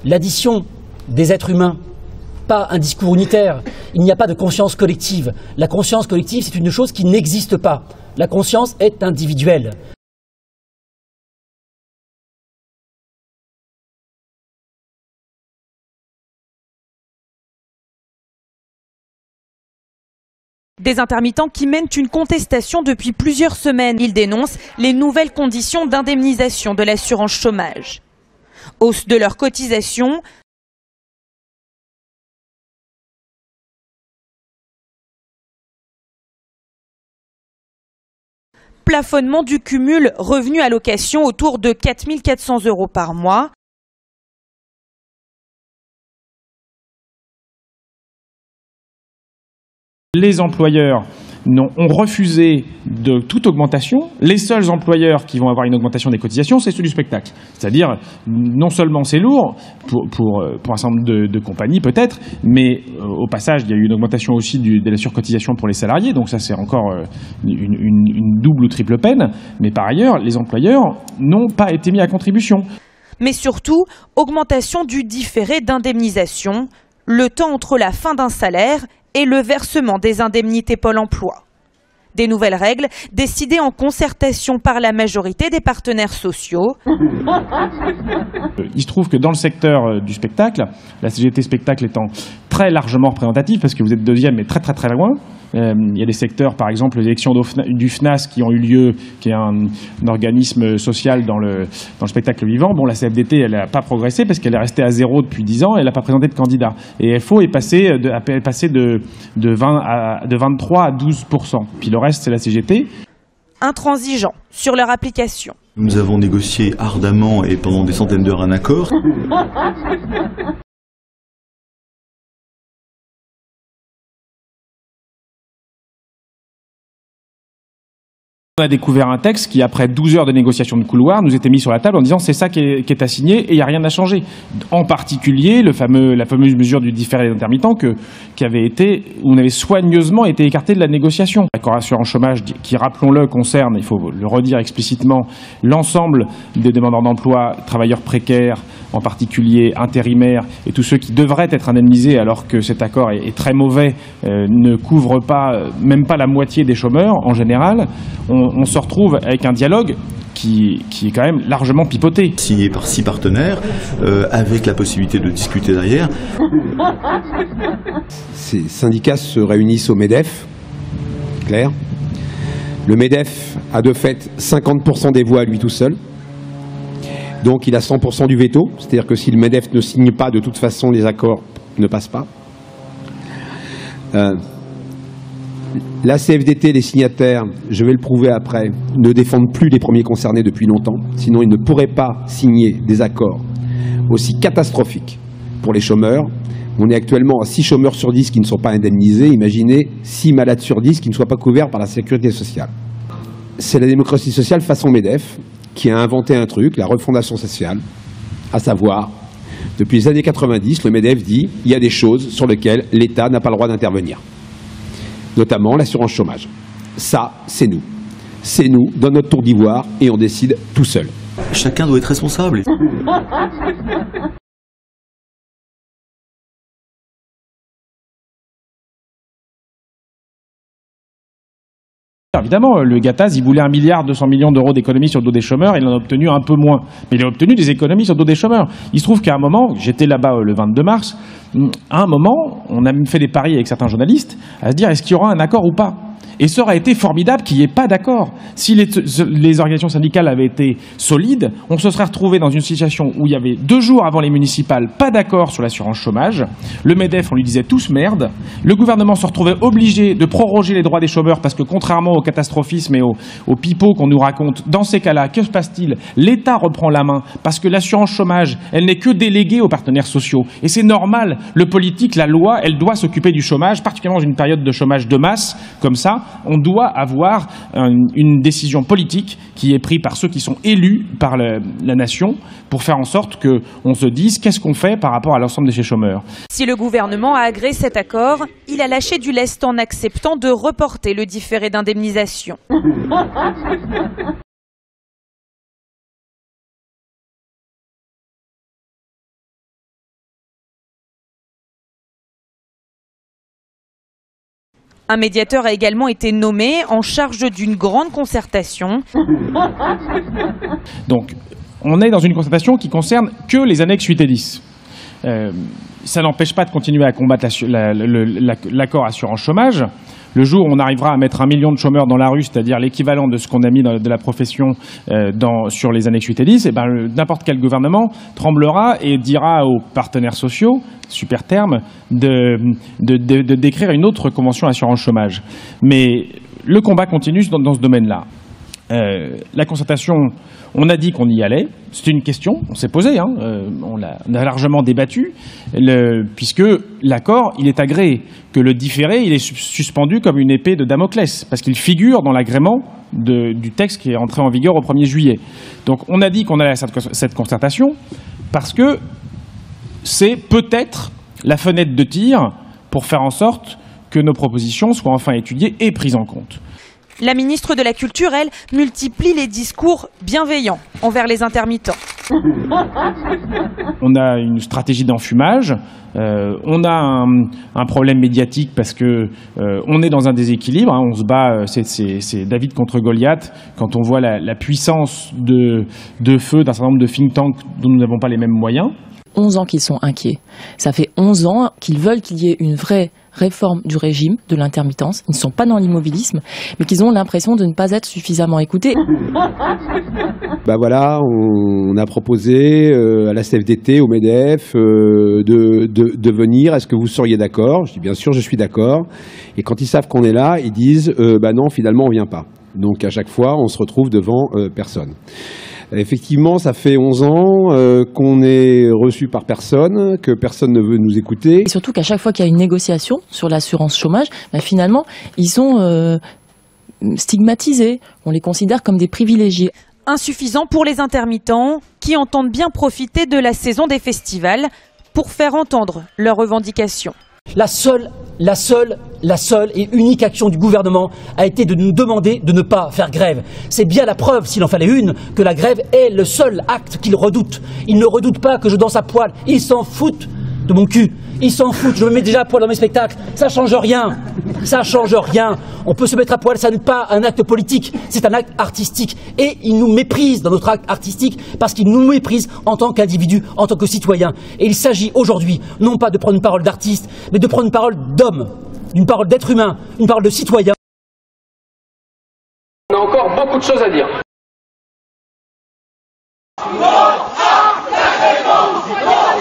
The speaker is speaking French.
l'addition des êtres humains, pas un discours unitaire. Il n'y a pas de conscience collective. La conscience collective, c'est une chose qui n'existe pas. La conscience est individuelle. Des intermittents qui mènent une contestation depuis plusieurs semaines. Ils dénoncent les nouvelles conditions d'indemnisation de l'assurance chômage. Hausse de leurs cotisations, plafonnement du cumul revenu-allocation autour de 4 400 € par mois. Les employeurs ont refusé de toute augmentation. Les seuls employeurs qui vont avoir une augmentation des cotisations, c'est ceux du spectacle. C'est-à-dire, non seulement c'est lourd pour un certain nombre de compagnies peut-être, mais au passage, il y a eu une augmentation aussi de la surcotisation pour les salariés. Donc ça, c'est encore une double ou triple peine. Mais par ailleurs, les employeurs n'ont pas été mis à contribution. Mais surtout, augmentation du différé d'indemnisation, le temps entre la fin d'un salaire et le versement des indemnités Pôle emploi. Des nouvelles règles décidées en concertation par la majorité des partenaires sociaux. Il se trouve que dans le secteur du spectacle, la CGT Spectacle étant très largement représentative, parce que vous êtes deuxième mais très loin, il y a des secteurs, par exemple les élections du FNAS qui ont eu lieu, qui est un organisme social dans le spectacle vivant. Bon, la CFDT, elle n'a pas progressé parce qu'elle est restée à 0 depuis 10 ans, elle n'a pas présenté de candidat. Et FO est passé de 23 à 12%. Puis le reste, c'est la CGT. Intransigeants sur leur application. Nous avons négocié ardemment et pendant des centaines d'heures un accord. On a découvert un texte qui, après 12 heures de négociations de couloir, nous était mis sur la table en disant c'est ça qui est à signer et il n'y a rien à changer. En particulier, la fameuse mesure du différé des intermittents où on avait soigneusement été écarté de la négociation. L'accord assurance chômage qui, rappelons-le, concerne, il faut le redire explicitement, l'ensemble des demandeurs d'emploi, travailleurs précaires, en particulier intérimaires, et tous ceux qui devraient être indemnisés alors que cet accord est très mauvais, ne couvre pas, même pas la moitié des chômeurs en général. On se retrouve avec un dialogue qui est quand même largement pipoté. Signé par 6 partenaires, avec la possibilité de discuter derrière. Ces syndicats se réunissent au MEDEF, clair. Le MEDEF a de fait 50% des voix à lui tout seul. Donc il a 100% du veto, c'est-à-dire que si le MEDEF ne signe pas, de toute façon les accords ne passent pas. La CFDT, les signataires, je vais le prouver après, ne défendent plus les premiers concernés depuis longtemps, sinon ils ne pourraient pas signer des accords aussi catastrophiques pour les chômeurs. On est actuellement à 6 chômeurs sur 10 qui ne sont pas indemnisés, imaginez 6 malades sur 10 qui ne soient pas couverts par la sécurité sociale. C'est la démocratie sociale façon MEDEF qui a inventé un truc, la refondation sociale, à savoir, depuis les années 90, le MEDEF dit il y a des choses sur lesquelles l'État n'a pas le droit d'intervenir, notamment l'assurance chômage. Ça, c'est nous. C'est nous, dans notre tour d'ivoire, et on décide tout seul. Chacun doit être responsable. Évidemment, le Gattaz, il voulait 1,2 milliard d'économies sur le dos des chômeurs, il en a obtenu un peu moins. Mais il a obtenu des économies sur le dos des chômeurs. Il se trouve qu'à un moment, j'étais là-bas le 22 mars, à un moment, on a même fait des paris avec certains journalistes à se dire est-ce qu'il y aura un accord ou pas ? Et ça aurait été formidable qu'il n'y ait pas d'accord. Si les organisations syndicales avaient été solides, on se serait retrouvé dans une situation où il y avait 2 jours avant les municipales, pas d'accord sur l'assurance chômage. Le MEDEF, on lui disait tous merde. Le gouvernement se retrouvait obligé de proroger les droits des chômeurs parce que contrairement au catastrophisme et au pipeau qu'on nous raconte, dans ces cas-là, que se passe-t-il ? L'État reprend la main parce que l'assurance chômage, elle n'est que déléguée aux partenaires sociaux. Et c'est normal. Le politique, la loi, elle doit s'occuper du chômage, particulièrement dans une période de chômage de masse comme ça. On doit avoir une décision politique qui est prise par ceux qui sont élus par la nation pour faire en sorte qu'on se dise qu'est-ce qu'on fait par rapport à l'ensemble de ces chômeurs. Si le gouvernement a agréé cet accord, il a lâché du lest en acceptant de reporter le différé d'indemnisation. Un médiateur a également été nommé en charge d'une grande concertation. Donc, on est dans une concertation qui concerne que les annexes 8 et 10. Ça n'empêche pas de continuer à combattre l'accord assurance chômage. Le jour où on arrivera à mettre 1 million de chômeurs dans la rue, c'est-à-dire l'équivalent de ce qu'on a mis de la profession sur les annexes 8 et 10, n'importe quel gouvernement tremblera et dira aux partenaires sociaux, super terme, de d'écrire une autre convention assurance chômage. Mais le combat continue dans ce domaine-là. La concertation, on a dit qu'on y allait. C'était une question, on s'est posé, on a largement débattu, puisque l'accord, il est agréé, que le différé, il est suspendu comme une épée de Damoclès, parce qu'il figure dans l'agrément du texte qui est entré en vigueur au 1er juillet. Donc on a dit qu'on allait à cette concertation, parce que c'est peut-être la fenêtre de tir pour faire en sorte que nos propositions soient enfin étudiées et prises en compte. La ministre de la Culture, elle, multiplie les discours bienveillants envers les intermittents. On a une stratégie d'enfumage, on a un problème médiatique parce que on est dans un déséquilibre, on se bat, c'est David contre Goliath, quand on voit la puissance de feu d'un certain nombre de think tanks dont nous n'avons pas les mêmes moyens. 11 ans qu'ils sont inquiets. Ça fait 11 ans qu'ils veulent qu'il y ait une vraie réforme du régime de l'intermittence. Ils ne sont pas dans l'immobilisme, mais qu'ils ont l'impression de ne pas être suffisamment écoutés. Voilà, on a proposé à la CFDT, au MEDEF, de venir. Est-ce que vous seriez d'accord? Je dis bien sûr, je suis d'accord. Et quand ils savent qu'on est là, ils disent non, finalement, on vient pas. Donc à chaque fois, on se retrouve devant personne. Effectivement, ça fait 11 ans qu'on est reçu par personne, que personne ne veut nous écouter. Et surtout qu'à chaque fois qu'il y a une négociation sur l'assurance chômage, finalement, ils sont stigmatisés. On les considère comme des privilégiés. Insuffisant pour les intermittents qui entendent bien profiter de la saison des festivals pour faire entendre leurs revendications. La seule et unique action du gouvernement a été de nous demander de ne pas faire grève. C'est bien la preuve, s'il en fallait une, que la grève est le seul acte qu'ils redoutent. Ils ne redoutent pas que je danse à poil. Ils s'en foutent de mon cul. Ils s'en foutent. Je me mets déjà à poil dans mes spectacles. Ça change rien. Ça change rien. On peut se mettre à poil, ça n'est pas un acte politique, c'est un acte artistique. Et ils nous méprisent dans notre acte artistique parce qu'ils nous méprisent en tant qu'individus, en tant que citoyens. Et il s'agit aujourd'hui, non pas de prendre une parole d'artiste, mais de prendre une parole d'homme, une parole d'être humain, une parole de citoyen. On a encore beaucoup de choses à dire. Non à la réponse, non